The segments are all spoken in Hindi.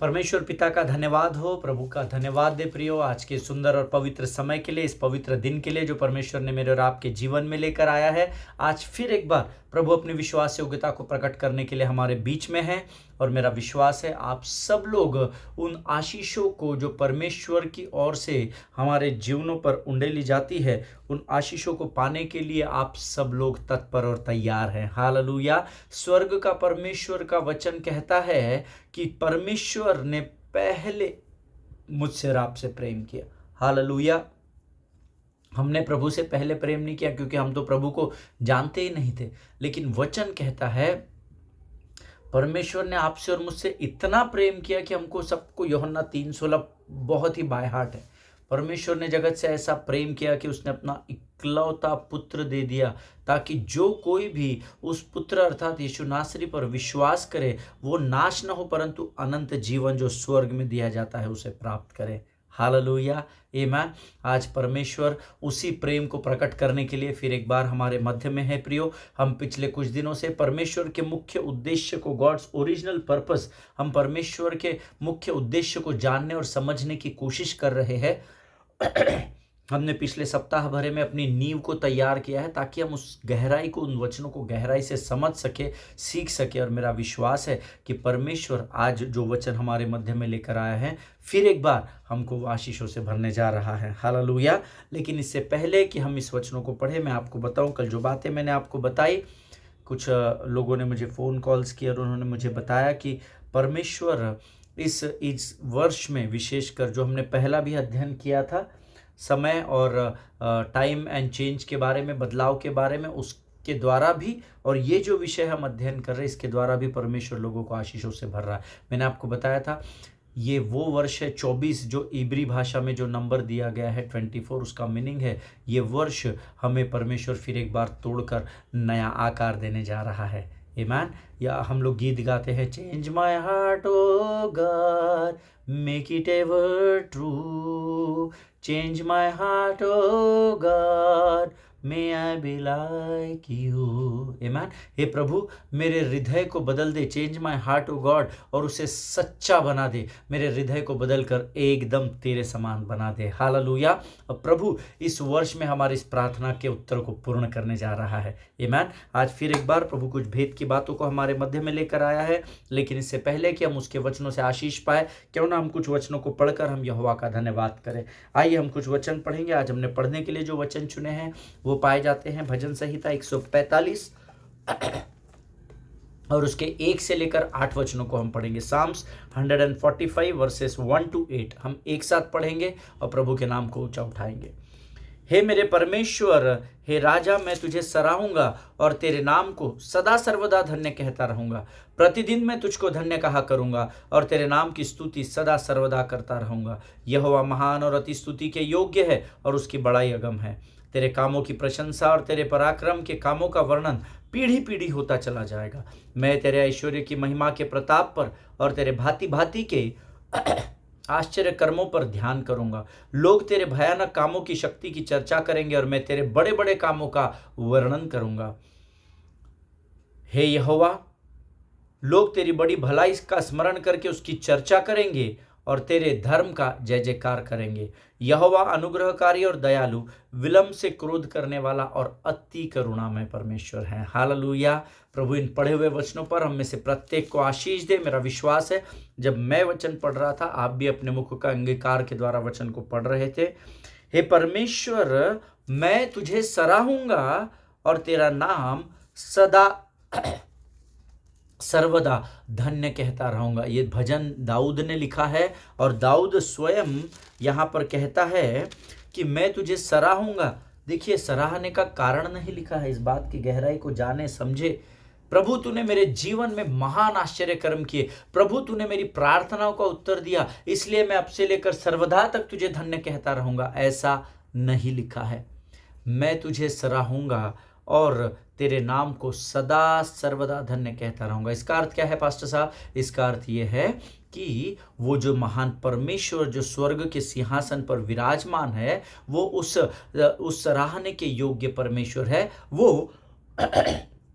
परमेश्वर पिता का धन्यवाद हो, प्रभु का धन्यवाद दे प्रियो, आज के सुंदर और पवित्र समय के लिए, इस पवित्र दिन के लिए जो परमेश्वर ने मेरे और आपके जीवन में लेकर आया है। आज फिर एक बार प्रभु अपनी विश्वास योग्यता को प्रकट करने के लिए हमारे बीच में है। और मेरा विश्वास है आप सब लोग उन आशीषों को जो परमेश्वर की ओर से हमारे जीवनों पर उंडेली जाती है, उन आशीषों को पाने के लिए आप सब लोग तत्पर और तैयार हैं। हालेलुया। स्वर्ग का परमेश्वर का वचन कहता है कि परमेश्वर ने पहले मुझसे और आपसे प्रेम किया। हालेलुया। हमने प्रभु से पहले प्रेम नहीं किया क्योंकि हम तो प्रभु को जानते ही नहीं थे, लेकिन वचन कहता है परमेश्वर ने आपसे और मुझसे इतना प्रेम किया कि हमको सबको, यूहन्ना 3:16 बहुत ही बाय हार्ट है। परमेश्वर ने जगत से ऐसा प्रेम किया कि उसने अपना इकलौता पुत्र दे दिया, ताकि जो कोई भी उस पुत्र अर्थात यीशु नासरी पर विश्वास करे वो नाश न हो परंतु अनंत जीवन जो स्वर्ग में दिया जाता है उसे प्राप्त करे। हालेलुया, आमीन। आज परमेश्वर उसी प्रेम को प्रकट करने के लिए फिर एक बार हमारे मध्य में है प्रियो। हम पिछले कुछ दिनों से परमेश्वर के मुख्य उद्देश्य को, गॉड्स ओरिजिनल पर्पस, हम परमेश्वर के मुख्य उद्देश्य को जानने और समझने की कोशिश कर रहे हैं। हमने पिछले सप्ताह भरे में अपनी नींव को तैयार किया है ताकि हम उस गहराई को, उन वचनों को गहराई से समझ सके, सीख सके। और मेरा विश्वास है कि परमेश्वर आज जो वचन हमारे मध्य में लेकर आया है फिर एक बार हमको आशीषों से भरने जा रहा है। हालेलुया। लेकिन इससे पहले कि हम इस वचनों को पढ़े, मैं आपको बताऊं, कल जो बातें मैंने आपको बताई, कुछ लोगों ने मुझे फ़ोन कॉल्स किए और उन्होंने मुझे बताया कि परमेश्वर इस वर्ष में विशेषकर जो हमने पहला भी अध्ययन किया था, समय और टाइम एंड चेंज के बारे में, बदलाव के बारे में, उसके द्वारा भी, और ये जो विषय हम अध्ययन कर रहे हैं इसके द्वारा भी परमेश्वर लोगों को आशीषों से भर रहा है। मैंने आपको बताया था ये वो वर्ष है 24, जो इब्री भाषा में जो नंबर दिया गया है 24, उसका मीनिंग है ये वर्ष हमें परमेश्वर फिर एक बार तोड़कर नया आकार देने जा रहा है। आमीन। या हम लोग गीत गाते हैं, change my heart O God, make it ever true, change my heart O God, may I be like you. आमीन। हे प्रभु मेरे हृदय को बदल दे, change my heart O God, और उसे सच्चा बना दे, मेरे हृदय को बदल कर एकदम तेरे समान बना दे। हालेलुया। अब प्रभु इस वर्ष में हमारी इस प्रार्थना के उत्तर को पूर्ण करने जा रहा है। आमीन। आज फिर एक बार प्रभु कुछ भेद की बातों को हमारे मध्य में लेकर आया है, लेकिन इससे पहले कि हम उसके वचनों से आशीष पाए, क्यों ना हम कुछ वचनों को पढ़कर हम यहोवा का धन्यवाद करें। आइए हम कुछ वचन पढ़ेंगे। आज हमने पढ़ने के लिए जो वचन चुने हैं वो पाए जाते हैं भजन संहिता 145 और उसके 1 से लेकर 8 वचनों को हम पढ़ेंगे। साम्स 145 वर्सेस 1 to 8 हम एक साथ पढ़ेंगे और प्रभु के नाम को ऊंचा उठाएंगे। हे मेरे परमेश्वर, हे राजा, मैं तुझे सराहूंगा और तेरे नाम को सदा सर्वदा धन्य कहता रहूंगा। प्रतिदिन मैं तुझको धन्य कहा करूंगा और तेरे नाम की स्तुति सदा सर्वदा करता रहूंगा। यहोवा महान और अति स्तुति के योग्य है और उसकी बड़ाई अगम है। तेरे कामों की प्रशंसा और तेरे पराक्रम के कामों का वर्णन पीढ़ी पीढ़ी होता चला जाएगा। मैं तेरे ऐश्वर्य की महिमा के प्रताप पर और तेरे भांति भांति के आश्चर्य कर्मों पर ध्यान करूंगा। लोग तेरे भयानक कामों की शक्ति की चर्चा करेंगे और मैं तेरे बड़े बड़े कामों का वर्णन करूंगा। हे यहोवा, लोग तेरी बड़ी भलाई का स्मरण करके उसकी चर्चा करेंगे और तेरे धर्म का जय जयकार करेंगे। यहोवा अनुग्रहकारी और दयालु, विलंब से क्रोध करने वाला और अति करुणामय परमेश्वर है। हालेलुया। प्रभु इन पढ़े हुए वचनों पर हम में से प्रत्येक को आशीष दे। मेरा विश्वास है जब मैं वचन पढ़ रहा था आप भी अपने मुख का अंगीकार के द्वारा वचन को पढ़ रहे थे। हे परमेश्वर, मैं तुझे सराहूंगा और तेरा नाम सदा सर्वदा धन्य कहता रहूंगा। ये भजन दाऊद ने लिखा है और दाऊद स्वयं यहाँ पर कहता है कि मैं तुझे सराहूंगा। देखिए, सराहने का कारण नहीं लिखा है, इस बात की गहराई को जाने समझे। प्रभु तूने मेरे जीवन में महान आश्चर्य कर्म किए, प्रभु तूने मेरी प्रार्थनाओं का उत्तर दिया, इसलिए मैं अब से लेकर सर्वदा तक तुझे धन्य कहता रहूंगा, ऐसा नहीं लिखा है। मैं तुझे सराहूंगा और तेरे नाम को सदा सर्वदा धन्य कहता रहूंगा। इसका अर्थ क्या है पास्टर साहब? इसका अर्थ ये है कि वो जो महान परमेश्वर जो स्वर्ग के सिंहासन पर विराजमान है, वो उस सराहने के योग्य परमेश्वर है। वो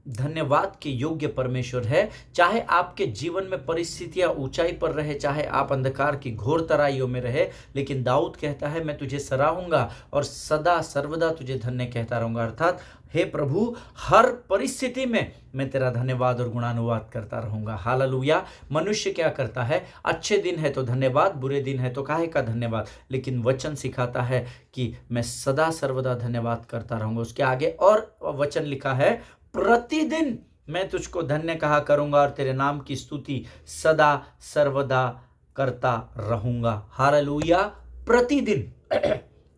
धन्यवाद के योग्य परमेश्वर है। चाहे आपके जीवन में परिस्थितियां ऊंचाई पर रहे, चाहे आप अंधकार की घोर तराइयों में रहे, लेकिन दाऊद कहता है मैं तुझे सराहूंगा और सदा सर्वदा तुझे धन्य कहता रहूंगा। अर्थात हे प्रभु, हर परिस्थिति में मैं तेरा धन्यवाद और गुणानुवाद करता रहूंगा। हालेलुया। मनुष्य क्या करता है? अच्छे दिन है तो धन्यवाद, बुरे दिन है तो काहे का धन्यवाद, लेकिन वचन सिखाता है कि मैं सदा सर्वदा धन्यवाद करता रहूंगा। उसके आगे और वचन लिखा है, प्रतिदिन मैं तुझको धन्य कहा करूंगा और तेरे नाम की स्तुति सदा सर्वदा करता रहूंगा। हालेलुया। प्रतिदिन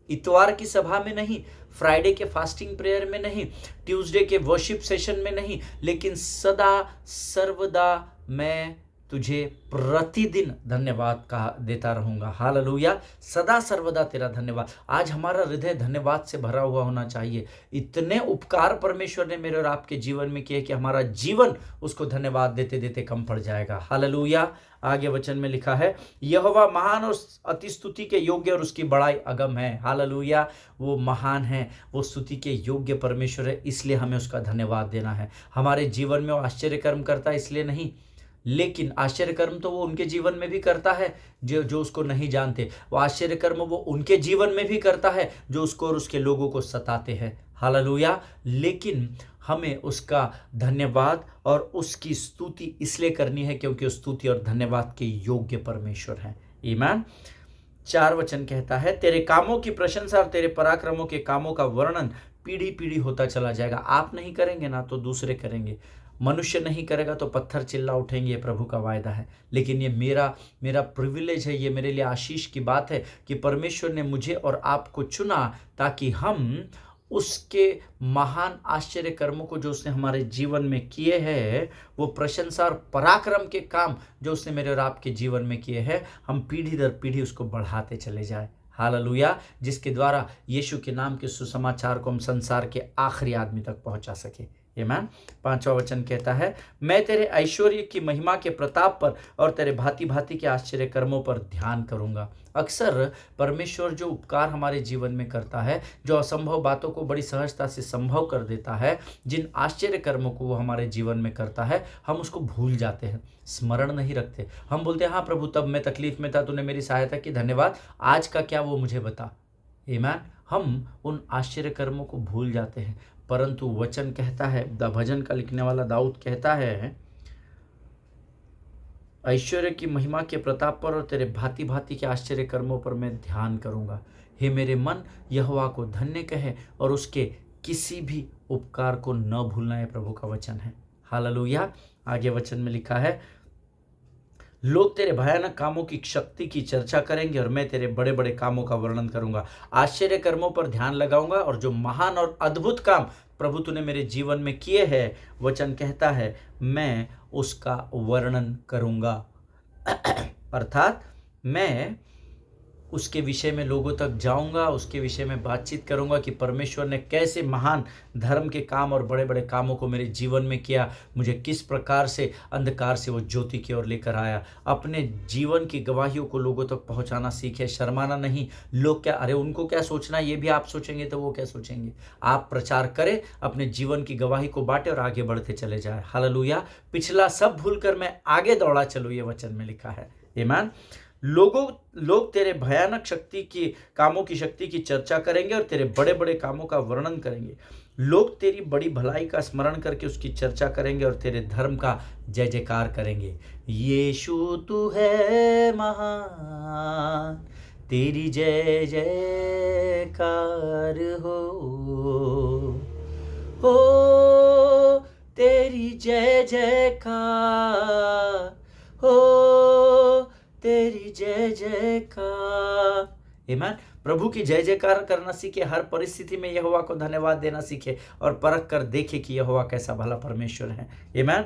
इतवार की सभा में नहीं, फ्राइडे के फास्टिंग प्रेयर में नहीं, ट्यूसडे के वर्शिप सेशन में नहीं, लेकिन सदा सर्वदा मैं तुझे प्रतिदिन धन्यवाद कहा देता रहूंगा। हालेलुया। सदा सर्वदा तेरा धन्यवाद। आज हमारा हृदय धन्यवाद से भरा हुआ होना चाहिए। इतने उपकार परमेश्वर ने मेरे और आपके जीवन में किए कि हमारा जीवन उसको धन्यवाद देते देते कम पड़ जाएगा। हालेलुया। आगे वचन में लिखा है, यहोवा महान और अति स्तुति के योग्य और उसकी बड़ाई अगम है। हालेलुया। वो महान है, वो स्तुति के योग्य परमेश्वर है, इसलिए हमें उसका धन्यवाद देना है। हमारे जीवन में वो आश्चर्य कर्म करता है इसलिए नहीं, लेकिन आश्चर्य कर्म तो वो उनके जीवन में भी करता है जो उसको नहीं जानते। वो आश्चर्य कर्म वो उनके जीवन में भी करता है जो उसको और उसके लोगों को सताते हैं। हालेलुया। लेकिन हमें उसका धन्यवाद और उसकी स्तुति इसलिए करनी है क्योंकि वो स्तुति और धन्यवाद के योग्य परमेश्वर हैं। ईमान। 4 वचन कहता है, तेरे कामों की प्रशंसा और तेरे पराक्रमों के कामों का वर्णन पीढ़ी पीढ़ी होता चला जाएगा। आप नहीं करेंगे ना तो दूसरे करेंगे, मनुष्य नहीं करेगा तो पत्थर चिल्ला उठेंगे, ये प्रभु का वायदा है। लेकिन ये मेरा प्रिविलेज है, ये मेरे लिए आशीष की बात है कि परमेश्वर ने मुझे और आपको चुना ताकि हम उसके महान आश्चर्य कर्मों को जो उसने हमारे जीवन में किए हैं, वो प्रशंसा और पराक्रम के काम जो उसने मेरे और आपके जीवन में किए हैं, हम पीढ़ी दर पीढ़ी उसको बढ़ाते चले जाए। हालेलुया। जिसके द्वारा यीशु के नाम के सुसमाचार को हम संसार के आखिरी आदमी तक पहुंचा सके। आमीन। 5वां वचन कहता है, मैं तेरे ऐश्वर्य की महिमा के प्रताप पर और तेरे भांति भांति के आश्चर्य कर्मों पर ध्यान करूंगा। अक्सर परमेश्वर जो उपकार हमारे जीवन में करता है, जो असंभव बातों को बड़ी सहजता से संभव कर देता है, जिन आश्चर्य कर्मों को वो हमारे जीवन में करता है, हम उसको भूल जाते हैं, स्मरण नहीं रखते। हम बोलते हैं, हाँ प्रभु तब मैं तकलीफ में था, तूने मेरी सहायता की, धन्यवाद, आज का क्या वो मुझे बता। आमीन। हम उन आश्चर्य कर्मों को भूल जाते हैं, परंतु वचन कहता है, भजन का लिखने वाला दाऊद कहता है, ऐश्वर्य की महिमा के प्रताप पर और तेरे भांति भांति के आश्चर्य कर्मों पर मैं ध्यान करूंगा। हे मेरे मन, यहोवा को धन्य कहे और उसके किसी भी उपकार को न भूलना, है प्रभु का वचन है। हालेलुया। आगे वचन में लिखा है, लोग तेरे भयानक कामों की शक्ति की चर्चा करेंगे और मैं तेरे बड़े बड़े कामों का वर्णन करूंगा। आश्चर्य कर्मों पर ध्यान लगाऊंगा और जो महान और अद्भुत काम प्रभु तूने मेरे जीवन में किए हैं, वचन कहता है मैं उसका वर्णन करूंगा। अर्थात मैं उसके विषय में लोगों तक जाऊंगा, उसके विषय में बातचीत करूंगा कि परमेश्वर ने कैसे महान धर्म के काम और बड़े बड़े कामों को मेरे जीवन में किया, मुझे किस प्रकार से अंधकार से वो ज्योति की ओर लेकर आया। अपने जीवन की गवाहियों को लोगों तक पहुंचाना सीखे, शर्माना नहीं। लोग क्या, अरे उनको क्या सोचना, ये भी आप सोचेंगे तो वो क्या सोचेंगे। आप प्रचार करें, अपने जीवन की गवाही को बांटे और आगे बढ़ते चले जाए। हालेलुया। पिछला सब भूलकर मैं आगे दौड़ा चलूं, ये वचन में लिखा है। आमीन। लोग तेरे भयानक शक्ति की कामों की शक्ति की चर्चा करेंगे और तेरे बड़े बड़े कामों का वर्णन करेंगे। लोग तेरी बड़ी भलाई का स्मरण करके उसकी चर्चा करेंगे और तेरे धर्म का जय जयकार करेंगे। यीशु तू है महान, तेरी जय जयकार हो तेरी जय जयकार हो, तेरी जय जयकार। आमीन। प्रभु की जय जयकार करना सीखे, हर परिस्थिति में यहोवा को धन्यवाद देना सीखे और परख कर देखे कि यहोवा कैसा भला परमेश्वर है। आमीन।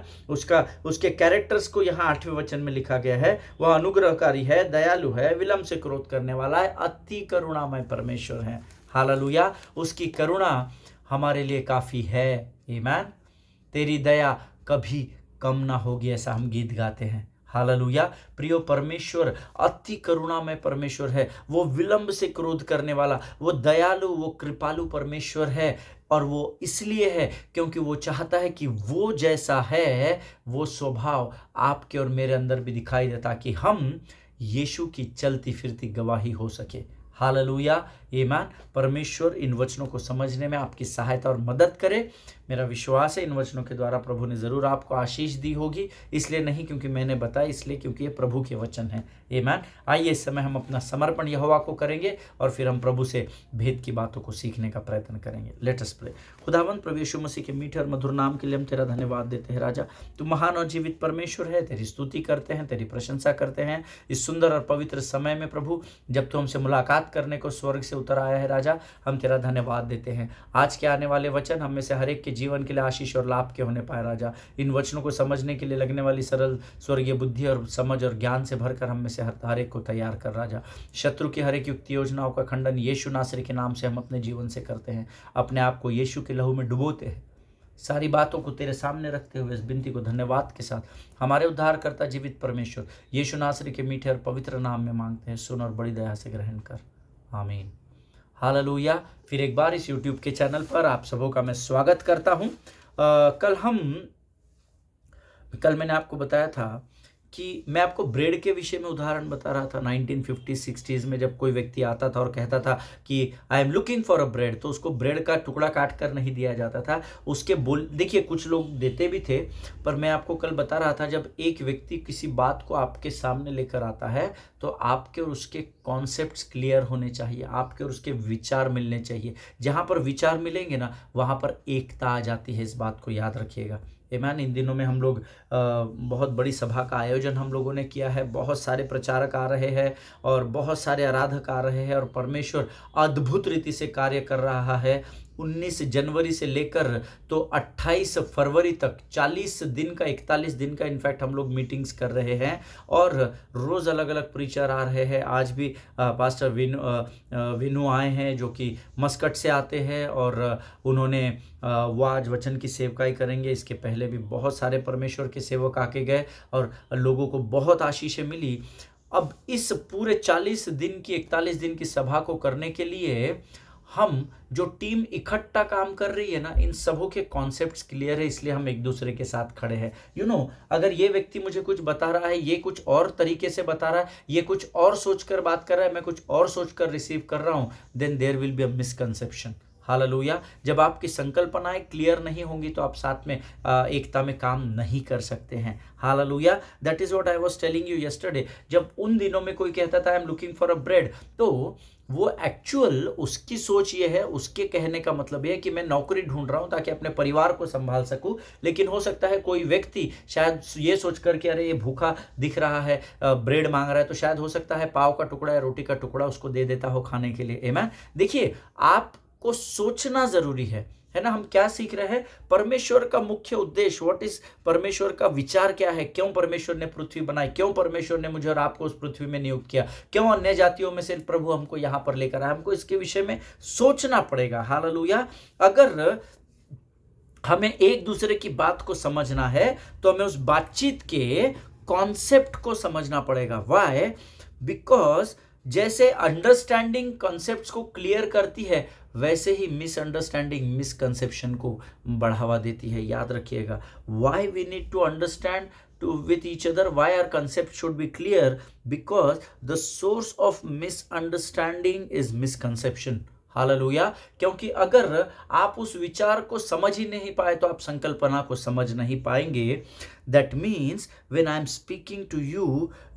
उसके कैरेक्टर्स को यहाँ 8वें वचन में लिखा गया है, वह अनुग्रहकारी है, दयालु है, विलंब से क्रोध करने वाला है, अति करुणामय परमेश्वर है। हालेलुया। उसकी करुणा हमारे लिए काफी है। आमीन। तेरी दया कभी कम ना होगी, ऐसा हम गीत गाते हैं। हालेलुया। प्रियो, परमेश्वर अति करुणामय परमेश्वर है, वो विलंब से क्रोध करने वाला, वो दयालु, वो कृपालु परमेश्वर है। और वो इसलिए है क्योंकि वो चाहता है कि वो जैसा है वो स्वभाव आपके और मेरे अंदर भी दिखाई दे, ताकि हम यीशु की चलती फिरती गवाही हो सके। हालेलुया, आमीन। परमेश्वर इन वचनों को समझने में आपकी सहायता और मदद करे। मेरा विश्वास है इन वचनों के द्वारा प्रभु ने ज़रूर आपको आशीष दी होगी, इसलिए नहीं क्योंकि मैंने बताया, इसलिए क्योंकि ये प्रभु के वचन हैं। आमीन। आइए इस समय हम अपना समर्पण यहोवा को करेंगे और फिर हम प्रभु से भेद की बातों को सीखने का प्रयत्न करेंगे। Let us pray. खुदावंद प्रभु यीशु मसीह के मीठे और मधुर नाम के लिए हम तेरा धन्यवाद देते हैं। राजा, तू महान और जीवित परमेश्वर है, तेरी स्तुति करते हैं, तेरी प्रशंसा करते हैं इस सुंदर और पवित्र समय में प्रभु, जब तू हमसे मुलाकात करने को स्वर्ग से उतर आया है। राजा, हम तेरा धन्यवाद देते हैं। आज के आने वाले वचन हम में से हर एक के जीवन के लिए आशीष और लाभ के होने पाए। राजा, इन वचनों को समझने के लिए लगने वाली सरल स्वर्गीय बुद्धि और समझ और ज्ञान से भरकर हम में से हर एक को तैयार कर। राजा, शत्रु की हर एक युक्ति योजनाओं का खंडन यीशु नासरी के नाम से हम अपने जीवन से करते हैं। अपने आप को यीशु के लहू में डुबोते हैं। सारी बातों को तेरे सामने रखते हुए इस विनती को धन्यवाद के साथ हमारे उद्धारकर्ता जीवित परमेश्वर यीशु नासरी के मीठे और पवित्र नाम में मांगते हैं। सुन और बड़ी दया से ग्रहण कर। आमीन। हालेलुया। फिर एक बार इस YouTube के चैनल पर आप सबों का मैं स्वागत करता हूं। कल मैंने आपको बताया था कि मैं आपको ब्रेड के विषय में उदाहरण बता रहा था। 1950-60s में जब कोई व्यक्ति आता था और कहता था कि I am looking for a bread, तो उसको ब्रेड का टुकड़ा काट कर नहीं दिया जाता था। उसके देखिए, कुछ लोग देते भी थे, पर मैं आपको कल बता रहा था जब एक व्यक्ति किसी बात को आपके सामने लेकर आता है तो आपके और उसके कॉन्सेप्ट्स क्लियर होने चाहिए, आपके और उसके विचार मिलने चाहिए। जहाँ पर विचार मिलेंगे ना, वहाँ पर एकता आ जाती है। इस बात को याद रखिएगा। आमीन। इन दिनों में हम लोग बहुत बड़ी सभा का आयोजन हम लोगों ने किया है। बहुत सारे प्रचारक आ रहे हैं और बहुत सारे आराधक आ रहे हैं और परमेश्वर अद्भुत रीति से कार्य कर रहा है। 19 जनवरी से लेकर तो 28 फरवरी तक 40 दिन का, 41 दिन का इनफैक्ट हम लोग मीटिंग्स कर रहे हैं और रोज़ अलग अलग प्रीचर आ रहे हैं। आज भी पास्टर विनु आए हैं जो कि मस्कट से आते हैं और उन्होंने वो आज वचन की सेवकाई करेंगे। इसके पहले भी बहुत सारे परमेश्वर के सेवक आके गए और लोगों को बहुत आशीषें मिली। अब इस पूरे 40 दिन की, 41 दिन की सभा को करने के लिए हम जो टीम इकट्ठा काम कर रही है ना, इन सबों के कॉन्सेप्ट्स क्लियर है, इसलिए हम एक दूसरे के साथ खड़े हैं। अगर ये व्यक्ति मुझे कुछ बता रहा है, ये कुछ और तरीके से बता रहा है, ये कुछ और सोचकर बात कर रहा है, मैं कुछ और सोचकर रिसीव कर रहा हूँ, then there will be a misconception. Hallelujah. जब आपकी संकल्पनाएं क्लियर नहीं होंगी तो आप साथ में एकता में काम नहीं कर सकते हैं। Hallelujah. That is what I was telling you yesterday. जब उन दिनों में कोई कहता था I am looking for a bread, तो वो एक्चुअल उसकी सोच ये है, उसके कहने का मतलब ये है कि मैं नौकरी ढूंढ रहा हूं ताकि अपने परिवार को संभाल सकूं। लेकिन हो सकता है कोई व्यक्ति शायद ये सोच करके अरे ये भूखा दिख रहा है, ब्रेड मांग रहा है, तो शायद हो सकता है पाव का टुकड़ा या रोटी का टुकड़ा उसको दे देता हो खाने के लिए। आमीन। देखिए, आपको सोचना जरूरी है ना। हम क्या सीख रहे हैं? परमेश्वर का मुख्य उद्देश्य, व्हाट इज परमेश्वर का विचार क्या है, क्यों परमेश्वर ने पृथ्वी बनाई, क्यों परमेश्वर ने मुझे और आपको उस पृथ्वी में नियुक्त किया, क्यों अन्य जातियों में से प्रभु हमको यहां पर लेकर आया। हमको इसके विषय में सोचना पड़ेगा। हालेलुया। अगर हमें एक दूसरे की बात को समझना है तो हमें उस बातचीत के कॉन्सेप्ट को समझना पड़ेगा। व्हाई? बिकॉज जैसे अंडरस्टैंडिंग कॉन्सेप्ट्स को क्लियर करती है, वैसे ही मिसअंडरस्टैंडिंग मिसकंसेप्शन को बढ़ावा देती है। याद रखिएगा, why we need to understand with each other, why our concept should be clear, because the source of misunderstanding is misconception. Hallelujah. क्योंकि अगर आप उस विचार को समझ ही नहीं पाए तो आप संकल्पना को समझ नहीं पाएंगे। That means when I am speaking to you,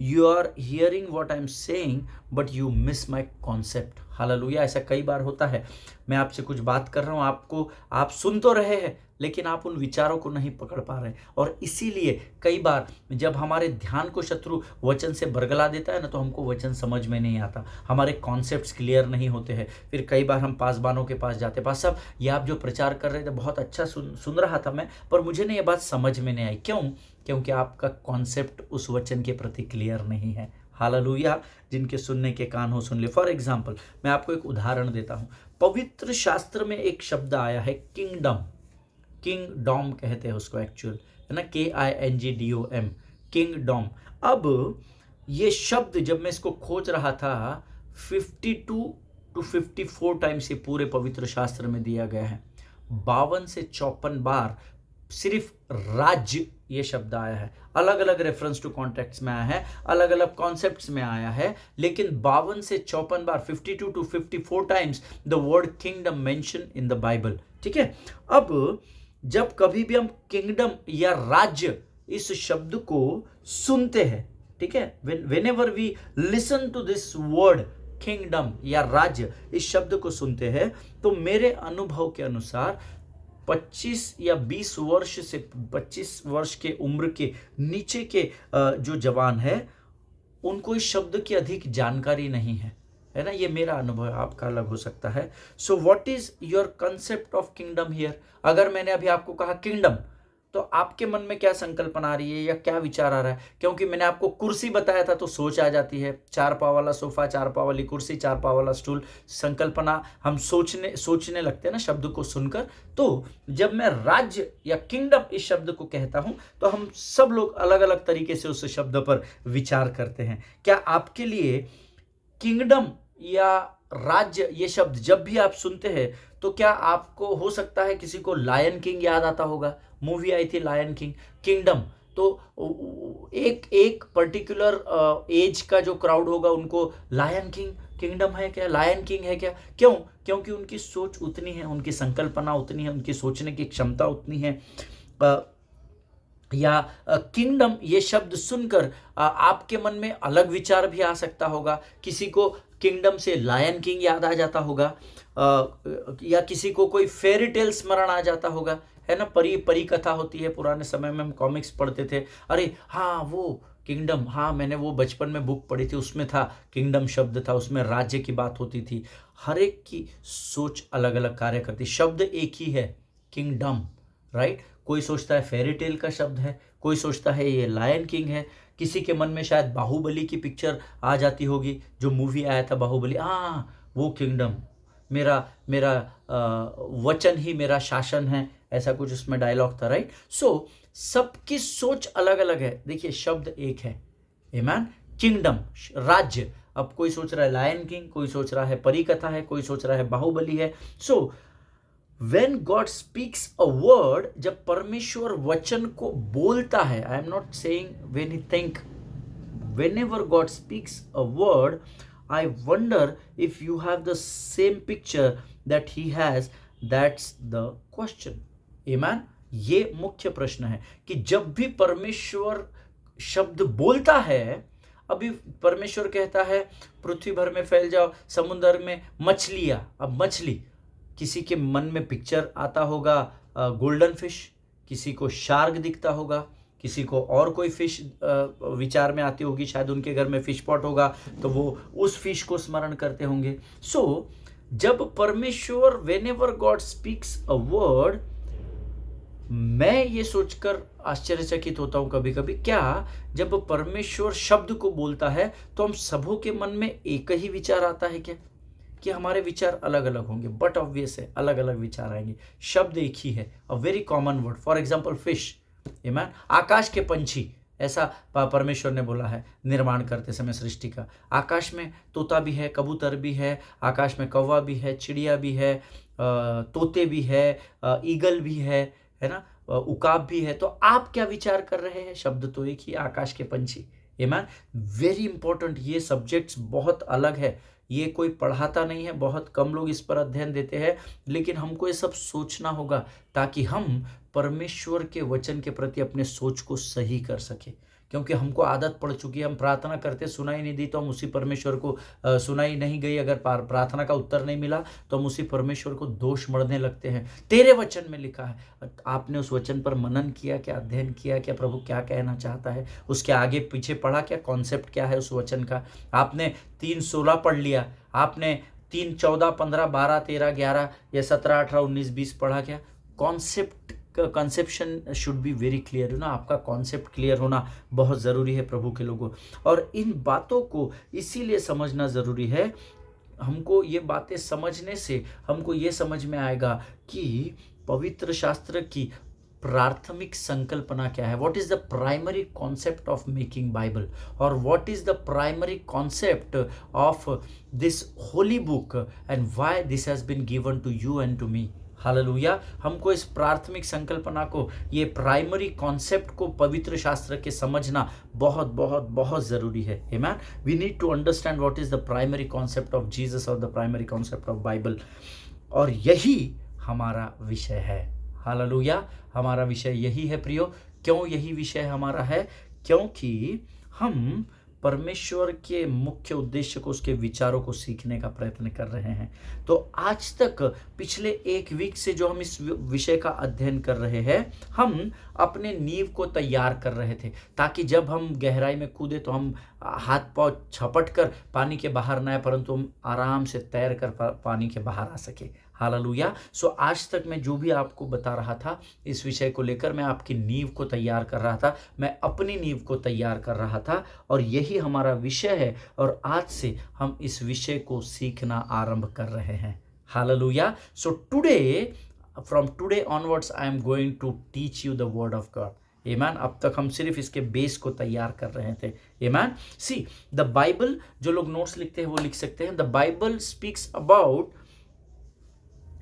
you are hearing what I am saying, but you miss my concept. Hallelujah. ऐसा कई बार होता है, मैं आपसे कुछ बात कर रहा हूँ, आप सुन तो रहे हैं लेकिन आप उन विचारों को नहीं पकड़ पा रहे। और इसीलिए कई बार जब हमारे ध्यान को शत्रु वचन से बरगला देता है ना, तो हमको वचन समझ में नहीं आता, हमारे कॉन्सेप्ट्स क्लियर नहीं होते हैं। फिर कई बार हम पासबानों के पास जाते, पास साहब ये आप जो प्रचार कर रहे थे बहुत अच्छा सुन रहा था मैं, पर मुझे ना ये बात समझ में नहीं आई। क्यों? क्योंकि आपका कॉन्सेप्ट उस वचन के प्रति क्लियर नहीं है। हालेलुया। जिनके सुनने के कान हो सुन ले। फॉर एग्जाम्पल, मैं आपको एक उदाहरण देता हूँ। पवित्र शास्त्र में एक शब्द आया है किंगडम। किंगडम कहते हैं उसको एक्चुअल, है ना, KINGDOM, किंगडम। अब ये शब्द जब मैं इसको खोज रहा था, 52 to 54 टाइम्स ये पूरे पवित्र शास्त्र में दिया गया है। 52 से 54 बार सिर्फ राज्य ये शब्द आया है। अलग अलग रेफरेंस टू कॉन्टेक्स्ट में आया है, अलग अलग कॉन्सेप्ट्स में आया है, लेकिन 52 से 54 बार 52 to 54 times the word kingdom mention in the Bible. ठीक है, अब जब कभी भी हम किंगडम या राज्य इस शब्द को सुनते हैं, ठीक है, whenever we listen to this word kingdom या राज्य इस शब्द को सुनते हैं, तो मेरे अनुभव के अनुसार 25 या 20 वर्ष से 25 वर्ष के उम्र के नीचे के जो जवान है उनको इस शब्द की अधिक जानकारी नहीं है ना। ये मेरा अनुभव है, आपका अलग हो सकता है। So what is your concept of kingdom here? अगर मैंने अभी आपको कहा किंगडम, तो आपके मन में क्या संकल्पना आ रही है या क्या विचार आ रहा है? क्योंकि मैंने आपको कुर्सी बताया था तो सोच आ जाती है, 4 पाव वाला सोफा, 4 पाव वाली कुर्सी, 4 पाव वाला स्टूल। संकल्पना हम सोचने लगते हैं ना शब्द को सुनकर। तो जब मैं राज्य या किंगडम इस शब्द को कहता हूं तो हम सब लोग अलग अलग तरीके से उस शब्द पर विचार करते हैं। क्या आपके लिए किंगडम या राज्य ये शब्द जब भी आप सुनते हैं तो क्या आपको हो सकता है किसी को लायन किंग याद आता होगा? मूवी आई थी लायन किंग। किंगडम तो एक पर्टिकुलर एज का जो क्राउड होगा उनको लायन किंग किंगडम है क्या, लायन किंग है क्या? क्यों? क्योंकि उनकी सोच उतनी है, उनकी संकल्पना उतनी है, उनकी सोचने की क्षमता उतनी है। या किंगडम ये शब्द सुनकर आपके मन में अलग विचार भी आ सकता होगा। किसी को किंगडम से लायन किंग याद आ जाता होगा, या किसी को कोई फेरी टेल स्मरण आ जाता होगा, है ना। परी कथा होती है, पुराने समय में हम कॉमिक्स पढ़ते थे, अरे हाँ वो किंगडम, हाँ मैंने वो बचपन में बुक पढ़ी थी, उसमें था किंगडम शब्द था, उसमें राज्य की बात होती थी। हर एक की सोच अलग अलग कार्य करती, शब्द एक ही है किंगडम, राइट। कोई सोचता है फेरी टेल का शब्द है, कोई सोचता है ये लायन किंग है, किसी के मन में शायद बाहुबली की पिक्चर आ जाती होगी, जो मूवी आया था बाहुबली, हाँ वो किंगडम, मेरा वचन ही मेरा शासन है, ऐसा कुछ उसमें डायलॉग था, राइट। सो सबकी सोच अलग अलग है। देखिए शब्द एक है, आमेन। किंगडम राज्य, अब कोई सोच रहा है लायन किंग, कोई सोच रहा है परी कथा है, कोई सोच रहा है बाहुबली है। सो when God speaks a word, जब परमेश्वर वचन को बोलता है, I am not saying when he think, whenever God speaks a word, I wonder if you have the same picture that he has, that's the question, amen। ये मुख्य प्रश्न है कि जब भी परमेश्वर शब्द बोलता है, अभी परमेश्वर कहता है पृथ्वी भर में फैल जाओ, समुद्र में मछलियां, अब मछली, किसी के मन में पिक्चर आता होगा गोल्डन फिश, किसी को शार्क दिखता होगा, किसी को और कोई फिश विचार में आती होगी, शायद उनके घर में फिश पॉट होगा तो वो उस फिश को स्मरण करते होंगे। सो जब परमेश्वर whenever God speaks a word, मैं ये सोचकर आश्चर्यचकित होता हूं कभी कभी, क्या जब परमेश्वर शब्द को बोलता है तो हम सबों के मन में एक ही विचार आता है क्या? कि हमारे विचार अलग अलग होंगे, बट ऑब्वियस है अलग अलग विचार आएंगे, शब्द एक ही है, a very common word. For example fish, आमेन। आकाश के पंछी, ऐसा परमेश्वर ने बोला है निर्माण करते समय सृष्टि का। आकाश में तोता भी है, कबूतर भी है, आकाश में कौवा भी है, चिड़िया भी है, तोते भी है, ईगल भी है ना, उकाब भी है। तो आप क्या विचार कर रहे हैं? शब्द तो एक ही, आकाश के पंछी, आमेन। वेरी इंपॉर्टेंट, ये सब्जेक्ट्स बहुत अलग है, ये कोई पढ़ाता नहीं है, बहुत कम लोग इस पर अध्ययन देते हैं, लेकिन हमको ये सब सोचना होगा ताकि हम परमेश्वर के वचन के प्रति अपने सोच को सही कर सके। क्योंकि हमको आदत पड़ चुकी है, हम प्रार्थना करते सुनाई नहीं दी तो हम उसी परमेश्वर को, सुनाई नहीं गई अगर प्रार्थना का उत्तर नहीं मिला तो हम उसी परमेश्वर को दोष मढ़ने लगते हैं। तेरे वचन में लिखा है, आपने उस वचन पर मनन किया क्या, अध्ययन किया क्या, प्रभु क्या कहना चाहता है, उसके आगे पीछे पढ़ा क्या, कॉन्सेप्ट क्या है उस वचन का। आपने 3:16 पढ़ लिया, आपने 3, 14, 15, 12, 13, 11 या 17, 18, 19, 20 पढ़ा क्या? Conception should be very clear, you ना। आपका कॉन्सेप्ट क्लियर होना बहुत ज़रूरी है प्रभु के लोगों। और इन बातों को इसीलिए समझना ज़रूरी है, हमको ये बातें समझने से हमको ये समझ में आएगा कि पवित्र शास्त्र की प्राथमिक संकल्पना क्या है, what is the primary concept of making Bible, और what is the primary concept of this holy book, and why this has been given to you and to me. हालेलुया। हमको इस प्राथमिक संकल्पना को, ये प्राइमरी कॉन्सेप्ट को पवित्र शास्त्र के समझना बहुत बहुत बहुत ज़रूरी है। आमेन। We need to understand what is the primary concept of Jesus और the primary concept of Bible, और यही हमारा विषय है। हालेलुया। हमारा विषय यही है प्रियो। क्यों यही विषय हमारा है? क्योंकि हम परमेश्वर के मुख्य उद्देश्य को, उसके विचारों को सीखने का प्रयत्न कर रहे हैं। तो आज तक पिछले एक वीक से जो हम इस विषय का अध्ययन कर रहे हैं, हम अपने नींव को तैयार कर रहे थे, ताकि जब हम गहराई में कूदे तो हम हाथ पांव छपट कर पानी के बाहर न आए, परंतु हम आराम से तैर कर पानी के बाहर आ सके। हालेलुया। सो आज तक मैं जो भी आपको बता रहा था इस विषय को लेकर, मैं आपकी नींव को तैयार कर रहा था, मैं अपनी नींव को तैयार कर रहा था, और यही हमारा विषय है। और आज से हम इस विषय को सीखना आरंभ कर रहे हैं। Hallelujah. So today, from today onwards, I am going to teach you the word of God. Amen। अब तक हम सिर्फ इसके बेस को तैयार कर रहे थे। Amen। सी द बाइबल, जो लोग नोट्स लिखते हैं वो लिख सकते हैं, the Bible speaks about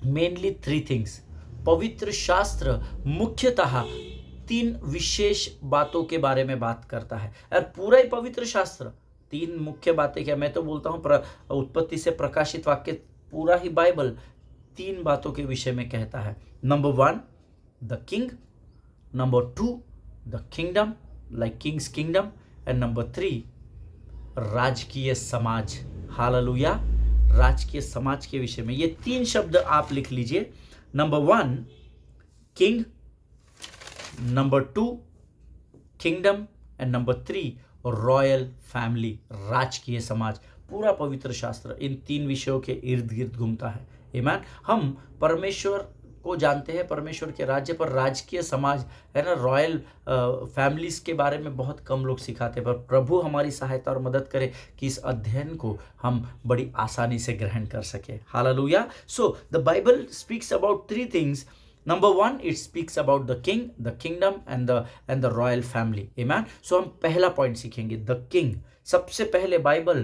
mainly 3 things. पवित्र शास्त्र मुख्यतः 3 विशेष बातों के बारे में बात करता है। और पूरा ही पवित्र शास्त्र 3 मुख्य बातें, क्या मैं तो बोलता हूं उत्पत्ति से प्रकाशित वाक्य, पूरा ही बाइबल 3 बातों के विषय में कहता है। Number 1 the king, number 2 the kingdom, like Kings kingdom, and number 3 राजकीय समाज। हालेलुया। राजकीय समाज के विषय में ये 3 शब्द आप लिख लीजिए। Number 1 king, number 2 kingdom, and number 3 royal family, राजकीय समाज। पूरा पवित्र शास्त्र इन 3 विषयों के इर्द गिर्द घूमता है। आमीन। हम परमेश्वर को जानते हैं, परमेश्वर के राज्य, पर राजकीय समाज है ना, रॉयल फैमिलीज के बारे में बहुत कम लोग सिखाते हैं। पर प्रभु हमारी सहायता और मदद करे कि इस अध्ययन को हम बड़ी आसानी से ग्रहण कर सके। Hallelujah. So the Bible speaks about 3 things. Number 1, it speaks about the king, the kingdom, and the royal family. Amen. So हम पहला पॉइंट सीखेंगे, the king। सबसे पहले बाइबल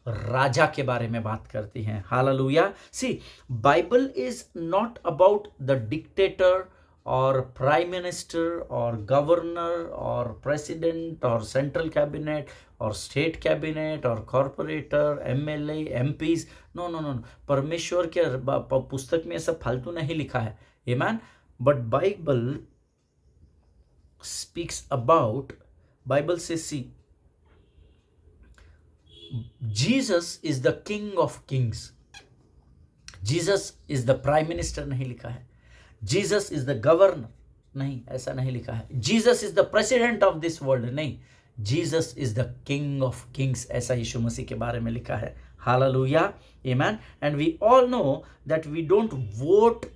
राजा के बारे में बात करती है। Hallelujah. See Bible is not about the dictator और प्राइम मिनिस्टर और गवर्नर और प्रेसिडेंट और सेंट्रल कैबिनेट और स्टेट कैबिनेट और corporator, MLA, MPs. No no no, परमेश्वर के पुस्तक में सब फालतू नहीं लिखा है। Amen. But Bible speaks about, Bible says, see, Jesus is the King of Kings. Jesus is the Prime Minister नहीं लिखा है। Jesus is the Governor नहीं, ऐसा नहीं लिखा है। Jesus is the President of this world नहीं, Jesus is the King of Kings, ऐसा यीशु मसीह के बारे में लिखा है। Hallelujah. Amen. And we all know that we don't vote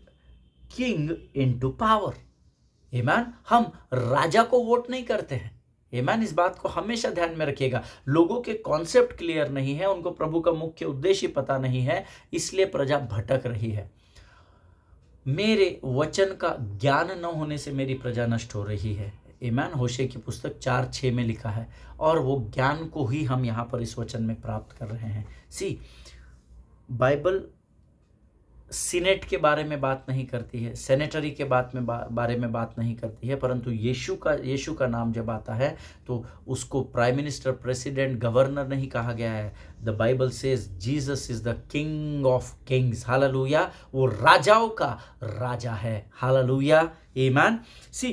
king into power. आमीन। हम राजा को वोट नहीं करते हैं। आमीन। इस बात को हमेशा ध्यान में रखिएगा। लोगों के कॉन्सेप्ट क्लियर नहीं है, उनको प्रभु का मुख्य उद्देश्य पता नहीं है, इसलिए प्रजा भटक रही है। मेरे वचन का ज्ञान न होने से मेरी प्रजा नष्ट हो रही है। आमीन। होशे की पुस्तक 4:6 में लिखा है, और वो ज्ञान को ही हम यहाँ पर इस वचन में प्राप्त कर रहे हैं। सी बाइबल सीनेट के बारे में बात नहीं करती है, सेनेटरी के बारे में बात नहीं करती है, परंतु यीशु का नाम जब आता है तो उसको प्राइम मिनिस्टर, प्रेसिडेंट, गवर्नर नहीं कहा गया है। The Bible says Jesus is the king of Kings. Hallelujah. वो राजाओं का राजा है। हालेलुया। आमीन। सी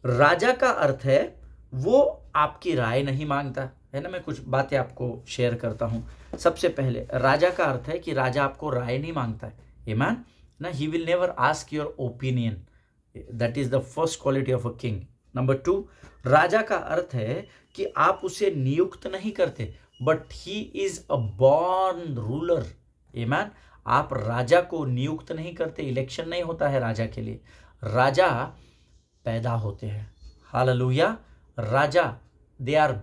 राजा का अर्थ है वो आपकी राय नहीं मांगता है ना। मैं कुछ बातें आपको शेयर करता हूँ। सबसे पहले राजा का अर्थ है कि राजा आपको राय नहीं मांगता है। Amen? Now, he will never ask your opinion. That is the first quality of a king. Number 2, राजा का अर्थ है कि आप उसे नियुक्त नहीं करते, but he is a born ruler. Amen? आप राजा को नियुक्त नहीं करते, इलेक्शन नहीं होता है राजा के लिए, राजा पैदा होते हैं। Hallelujah. Raja, they are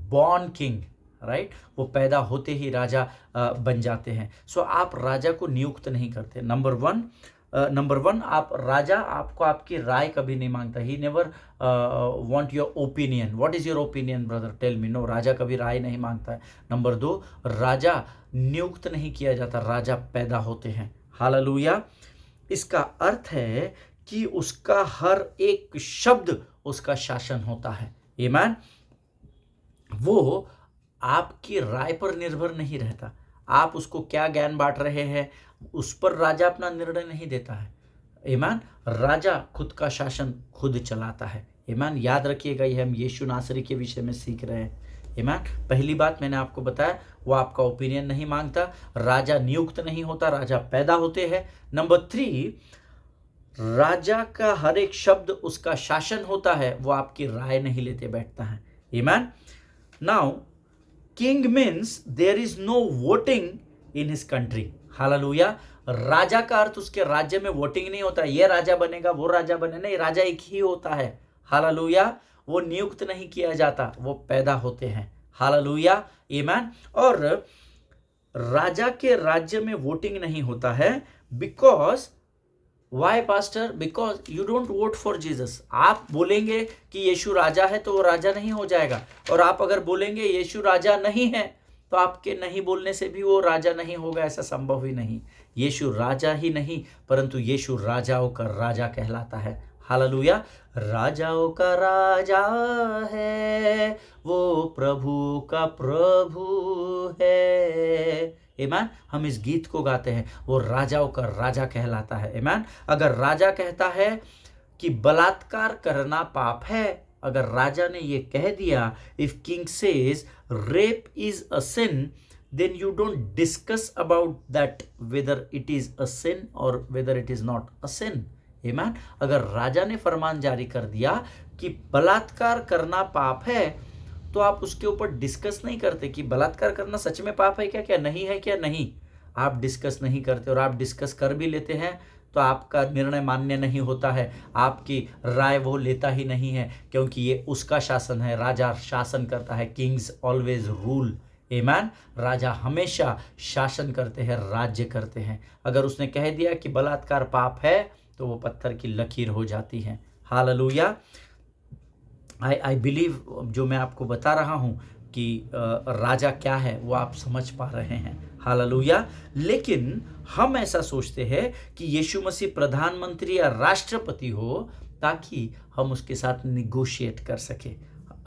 born king. Right, वो पैदा होते ही राजा बन जाते हैं। सो आप राजा को नियुक्त नहीं करते। नंबर वन, आप राजा आपको आपकी राय कभी नहीं मांगता। He never want your opinion. What is your opinion brother, tell me. No, राजा कभी राय नहीं मांगता है। नंबर 2, राजा नियुक्त नहीं किया जाता, राजा पैदा होते हैं। हालेलुया। इसका अर्थ है कि उसका हर एक शब्द उसका शासन होता है। आमीन। वो आपकी राय पर निर्भर नहीं रहता। आप उसको क्या ज्ञान बांट रहे हैं उस पर राजा अपना निर्णय नहीं देता है। ईमान। राजा खुद का शासन खुद चलाता है। ईमान। याद रखिएगा, ये हम यीशु नासरी के विषय में सीख रहे हैं। ईमान। पहली बात मैंने आपको बताया, वो आपका ओपिनियन नहीं मांगता, राजा नियुक्त नहीं होता, राजा पैदा होते हैं। नंबर 3, राजा का हर एक शब्द उसका शासन होता है, वो आपकी राय नहीं लेते बैठता है। ईमान। Now king means there is no voting in his country. हालेलुया। राजा का अर्थ उसके राज्य में वोटिंग नहीं होता, ये राजा बनेगा वो राजा बने, नहीं, राजा एक ही होता है। हालेलुया। वो नियुक्त नहीं किया जाता, वो पैदा होते हैं। हालेलुया। आमीन। और राजा के राज्य में वोटिंग नहीं होता है। Because why pastor? Because you don't vote for Jesus. आप बोलेंगे कि यीशु राजा है तो वो राजा नहीं हो जाएगा, और आप अगर बोलेंगे यीशु राजा नहीं है तो आपके नहीं बोलने से भी वो राजा नहीं होगा, ऐसा संभव ही नहीं। यीशु राजा ही नहीं परंतु यीशु राजाओं का राजा कहलाता है। हालेलुया। राजाओं का राजा है, वो प्रभु का प्रभु है। आमीन। हम इस गीत को गाते हैं, वो राजाओं का राजा कहलाता है। आमीन। अगर राजा कहता है कि बलात्कार करना पाप है, अगर राजा ने ये कह दिया, if king says rape is a sin, then you don't discuss about that whether it is a sin or whether it is not a sin. Amen. अगर राजा ने फरमान जारी कर दिया कि बलात्कार करना पाप है, तो आप उसके ऊपर डिस्कस नहीं करते कि बलात्कार करना सच में पाप है क्या, क्या नहीं है, क्या नहीं। आप डिस्कस नहीं करते, और आप डिस्कस कर भी लेते हैं तो आपका निर्णय मान्य नहीं होता है, आपकी राय वो लेता ही नहीं है, क्योंकि ये उसका शासन है। राजा शासन करता है। Kings always rule. आमीन। राजा हमेशा शासन करते हैं, राज्य करते हैं। अगर उसने कह दिया कि बलात्कार पाप है तो वो पत्थर की लकीर हो जाती है। हालेलुया। आई बिलीव जो मैं आपको बता रहा हूं कि राजा क्या है वो आप समझ पा रहे हैं। हालेलुया। लेकिन हम ऐसा सोचते हैं कि यीशु मसीह प्रधानमंत्री या राष्ट्रपति हो ताकि हम उसके साथ निगोशिएट कर सके,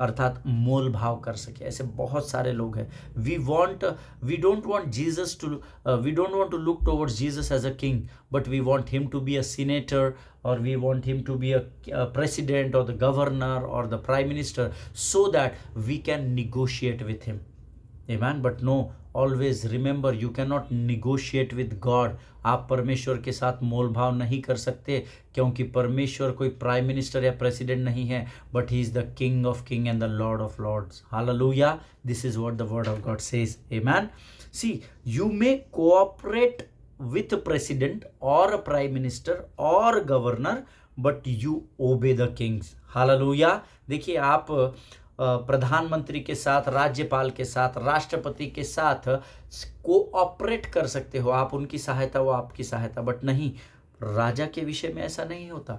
अर्थात मोल भाव कर सके। ऐसे बहुत सारे लोग हैं। We don't want Jesus to we don't want to look towards Jesus as a king, but we want him to be a senator, or we want him to be a president or the governor or the prime minister, so that we can negotiate with him. Amen. But no, always remember, you cannot negotiate with God. आप परमेश्वर के साथ मोल भाव नहीं कर सकते, क्योंकि परमेश्वर कोई प्राइम मिनिस्टर या प्रेसिडेंट नहीं है, but he is the king of king and the lord of lords. Hallelujah. This is what the word of God says. Amen. See, you may cooperate with president or a prime minister or governor, but you obey the kings. Hallelujah. देखिए, आप प्रधानमंत्री के साथ, राज्यपाल के साथ, राष्ट्रपति के साथ कोऑपरेट कर सकते हो, आप उनकी सहायता, वो आपकी सहायता, बट नहीं, राजा के विषय में ऐसा नहीं होता।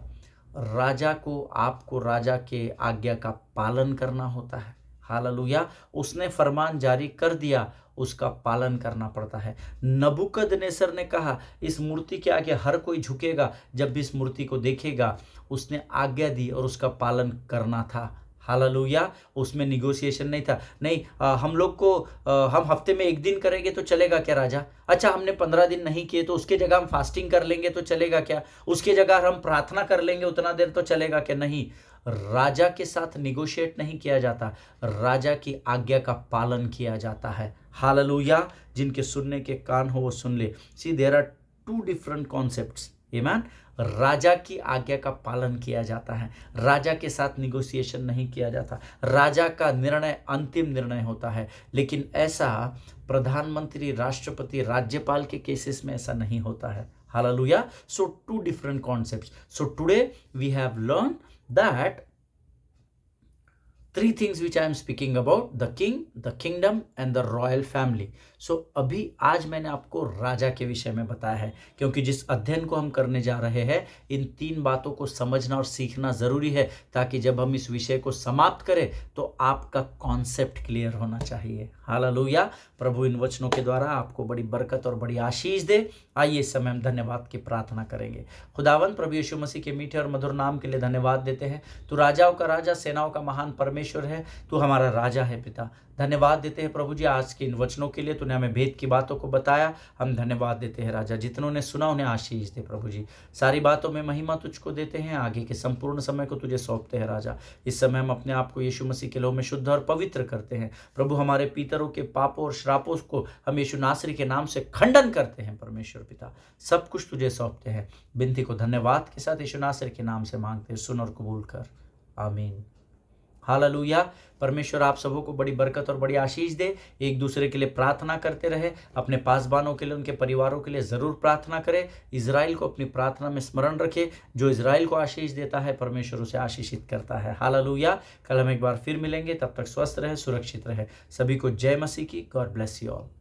राजा को, आपको राजा के आज्ञा का पालन करना होता है। हालेलुया। उसने फरमान जारी कर दिया, उसका पालन करना पड़ता है। नबूकदनेस्सर ने कहा, इस मूर्ति के आगे हर कोई झुकेगा जब भी इस मूर्ति को देखेगा। उसने आज्ञा दी और उसका पालन करना था। हालेलुया। उसमें निगोशिएशन नहीं था। नहीं, हम लोग को हम हफ्ते में 1 दिन करेंगे तो चलेगा क्या राजा? अच्छा, हमने 15 दिन नहीं किए तो उसके जगह हम फास्टिंग कर लेंगे तो चलेगा क्या? उसके जगह हम प्रार्थना कर लेंगे उतना देर तो चलेगा क्या? नहीं, राजा के साथ निगोशिएट नहीं किया जाता, राजा की आज्ञा का पालन किया जाता है। हालेलुया। जिनके सुनने के कान हो वो सुन ले। सी, देयर आर 2 डिफरेंट कॉन्सेप्ट्स। आमीन। राजा की आज्ञा का पालन किया जाता है, राजा के साथ निगोशिएशन नहीं किया जाता। राजा का निर्णय अंतिम निर्णय होता है, लेकिन ऐसा प्रधानमंत्री, राष्ट्रपति, राज्यपाल के केसेस में ऐसा नहीं होता है। Hallelujah. So 2 different concepts. So today we have learn that 3 things which I am speaking about: the king, the kingdom and the royal family. So अभी आज मैंने आपको राजा के विषय में बताया है, क्योंकि जिस अध्ययन को हम करने जा रहे हैं, इन 3 बातों को समझना और सीखना जरूरी है, ताकि जब हम इस विषय को समाप्त करें तो आपका कॉन्सेप्ट क्लियर होना चाहिए। हालेलुया। प्रभु इन वचनों के द्वारा आपको बड़ी बरकत और बड़ी आशीष दे। आइए इस समय हम धन्यवाद की प्रार्थना करेंगे। खुदावंद प्रभु यीशु मसीह के मीठे और मधुर नाम के लिए धन्यवाद देते हैं। तू राजाओं का राजा, सेनाओं का महान परमेश्वर है। तू हमारा राजा है पिता। धन्यवाद देते हैं प्रभु जी आज के इन वचनों के लिए। तूने हमें भेद की बातों को बताया, हम धन्यवाद देते हैं राजा। जितनों ने सुना उन्हें आशीष दे प्रभु जी। सारी बातों में महिमा तुझको देते हैं। आगे के संपूर्ण समय को तुझे सौंपते हैं राजा। इस समय हम अपने आप को यीशु मसीह के लहू में शुद्ध और पवित्र करते हैं प्रभु। हमारे पितरों के पापों और श्रापों को हम यीशु नासरी के नाम से खंडन करते हैं परमेश्वर पिता। सब कुछ तुझे सौंपते हैं। विनती को धन्यवाद के साथ यीशु नासरी के नाम से मांगते हैं, सुन और कबूल कर। आमीन। हालेलुया। परमेश्वर आप सबों को बड़ी बरकत और बड़ी आशीष दे। एक दूसरे के लिए प्रार्थना करते रहे। अपने पासबानों के लिए, उनके परिवारों के लिए जरूर प्रार्थना करें। इजराइल को अपनी प्रार्थना में स्मरण रखे। जो इजराइल को आशीष देता है परमेश्वर उसे आशीषित करता है। हालेलुया। कल हम एक बार फिर मिलेंगे। तब तक स्वस्थ रहे, सुरक्षित रहे। सभी को जय मसीह की। God bless you all.